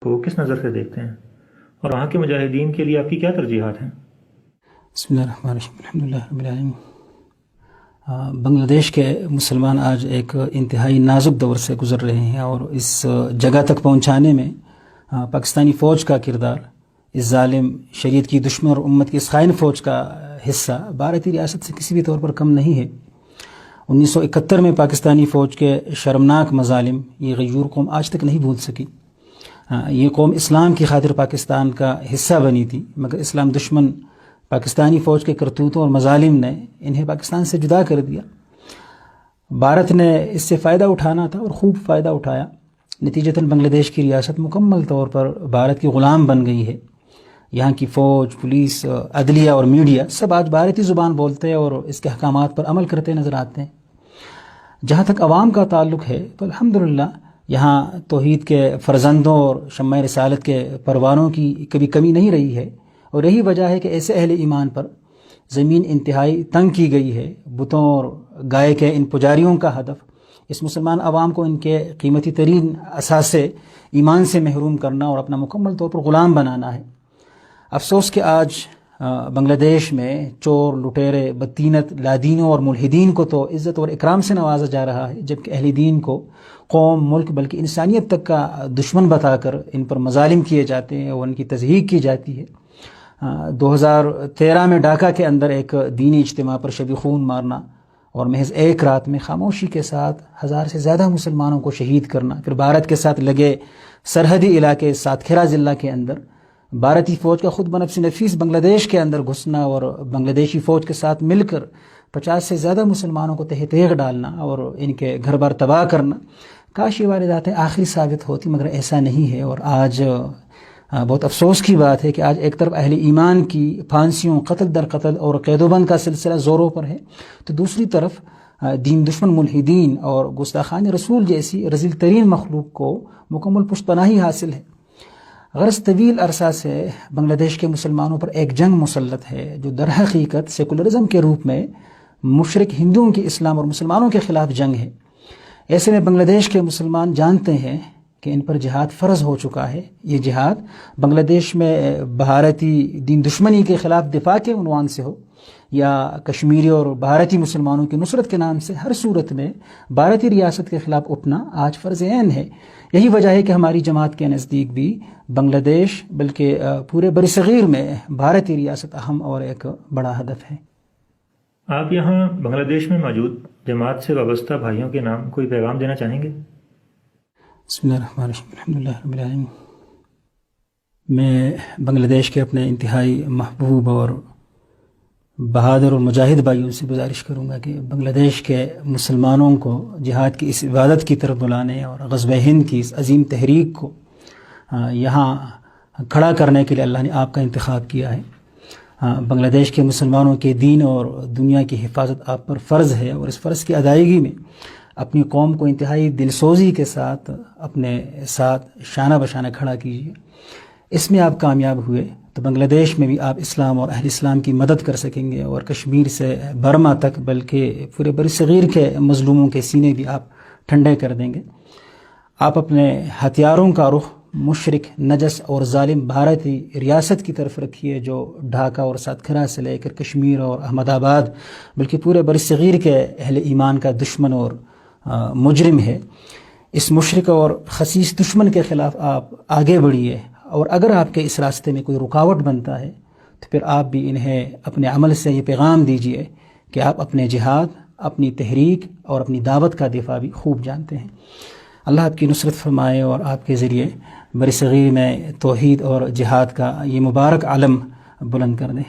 کو کس نظر سے دیکھتے ہیں اور وہاں کے مجاہدین کے لیے آپ کی کیا ترجیحات ہیں؟ بسم اللہ الرحمن الرحیم، الحمدللہ رب العالمین۔ بنگلہ دیش کے مسلمان آج ایک انتہائی نازک دور سے گزر رہے ہیں، اور اس جگہ تک پہنچانے میں پاکستانی فوج کا کردار، اس ظالم شریعت کی دشمن اور امت کی اس خائن فوج کا حصہ بھارتی ریاست سے کسی بھی طور پر کم نہیں ہے۔ 1971 میں پاکستانی فوج کے شرمناک مظالم یہ غیور قوم آج تک نہیں بھول سکی۔ یہ قوم اسلام کی خاطر پاکستان کا حصہ بنی تھی، مگر اسلام دشمن پاکستانی فوج کے کرتوتوں اور مظالم نے انہیں پاکستان سے جدا کر دیا۔ بھارت نے اس سے فائدہ اٹھانا تھا اور خوب فائدہ اٹھایا۔ نتیجتاً بنگلہ دیش کی ریاست مکمل طور پر بھارت کی غلام بن گئی ہے۔ یہاں کی فوج، پولیس، عدلیہ اور میڈیا سب آج بھارتی زبان بولتے اور اس کے احکامات پر عمل کرتے نظر آتے ہیں۔ جہاں تک عوام کا تعلق ہے تو الحمدللہ یہاں توحید کے فرزندوں اور شمع رسالت کے پروانوں کی کبھی کمی نہیں رہی ہے، اور یہی وجہ ہے کہ ایسے اہل ایمان پر زمین انتہائی تنگ کی گئی ہے۔ بتوں اور گائے کے ان پجاریوں کا ہدف اس مسلمان عوام کو ان کے قیمتی ترین اثاثے ایمان سے محروم کرنا اور اپنا مکمل طور پر غلام بنانا ہے۔ افسوس کہ آج بنگلہ دیش میں چور، لٹیرے، بدتینت، لادینوں اور ملحدین کو تو عزت اور اکرام سے نوازا جا رہا ہے، جبکہ اہل دین کو قوم، ملک بلکہ انسانیت تک کا دشمن بتا کر ان پر مظالم کیے جاتے ہیں اور ان کی تضحیک کی جاتی ہے۔ 2013 میں ڈھاکہ کے اندر ایک دینی اجتماع پر شبی خون مارنا اور محض ایک رات میں خاموشی کے ساتھ 1000 سے زیادہ مسلمانوں کو شہید کرنا، پھر بھارت کے ساتھ لگے سرحدی علاقے ساتکھیرا ضلع کے اندر بھارتی فوج کا خود بنفس نفیس بنگلہ دیش کے اندر گھسنا اور بنگلہ دیشی فوج کے ساتھ مل کر 50 سے زیادہ مسلمانوں کو تہ تیغ ڈالنا اور ان کے گھر بار تباہ کرنا، کاش یہ وارداتیں آخری ثابت ہوتی، مگر ایسا نہیں ہے۔ اور آج بہت افسوس کی بات ہے کہ آج ایک طرف اہل ایمان کی پھانسیوں، قتل در قتل اور قید و بند کا سلسلہ زوروں پر ہے، تو دوسری طرف دین دشمن ملحدین اور گستاخان رسول جیسی رذیل ترین مخلوق کو مکمل پشت پناہی حاصل ہے۔ غرض طویل عرصہ سے بنگلہ دیش کے مسلمانوں پر ایک جنگ مسلط ہے جو در حقیقت سیکولرزم کے روپ میں مشرک ہندوؤں کی اسلام اور مسلمانوں کے خلاف جنگ ہے۔ ایسے میں بنگلہ دیش کے مسلمان جانتے ہیں کہ ان پر جہاد فرض ہو چکا ہے۔ یہ جہاد بنگلہ دیش میں بھارتی دین دشمنی کے خلاف دفاع کے عنوان سے ہو یا کشمیری اور بھارتی مسلمانوں کی نصرت کے نام سے، ہر صورت میں بھارتی ریاست کے خلاف اٹھنا آج فرض عین ہے۔ یہی وجہ ہے کہ ہماری جماعت کے نزدیک بھی بنگلہ دیش بلکہ پورے برصغیر میں بھارتی ریاست اہم اور ایک بڑا ہدف ہے۔ آپ یہاں بنگلہ دیش میں موجود جماعت سے وابستہ بھائیوں کے نام کوئی پیغام دینا چاہیں گے؟ بسم اللہ الرحمن الرحیم، الحمدللہ رب العالمین۔ میں بنگلہ دیش کے اپنے انتہائی محبوب اور بہادر اور مجاہد بھائیوں سے گزارش کروں گا کہ بنگلہ دیش کے مسلمانوں کو جہاد کی اس عبادت کی طرف بلانے اور غزوہ ہند کی اس عظیم تحریک کو یہاں کھڑا کرنے کے لیے اللہ نے آپ کا انتخاب کیا ہے۔ بنگلہ دیش کے مسلمانوں کے دین اور دنیا کی حفاظت آپ پر فرض ہے، اور اس فرض کی ادائیگی میں اپنی قوم کو انتہائی دلسوزی کے ساتھ اپنے ساتھ شانہ بشانہ کھڑا کیجیے۔ اس میں آپ کامیاب ہوئے تو بنگلہ دیش میں بھی آپ اسلام اور اہل اسلام کی مدد کر سکیں گے، اور کشمیر سے برما تک بلکہ پورے برصغیر کے مظلوموں کے سینے بھی آپ ٹھنڈے کر دیں گے۔ آپ اپنے ہتھیاروں کا رخ مشرک، نجس اور ظالم بھارتی ریاست کی طرف رکھیے، جو ڈھاکہ اور ساتکھیرا سے لے کر کشمیر اور احمد آباد بلکہ پورے برصغیر کے اہل ایمان کا دشمن اور مجرم ہے۔ اس مشرک اور خسیس دشمن کے خلاف آپ آگے بڑھیے، اور اگر آپ کے اس راستے میں کوئی رکاوٹ بنتا ہے تو پھر آپ بھی انہیں اپنے عمل سے یہ پیغام دیجیے کہ آپ اپنے جہاد، اپنی تحریک اور اپنی دعوت کا دفاع بھی خوب جانتے ہیں۔ اللہ آپ کی نصرت فرمائے اور آپ کے ذریعے برصغیر میں توحید اور جہاد کا یہ مبارک علم بلند کر دیں۔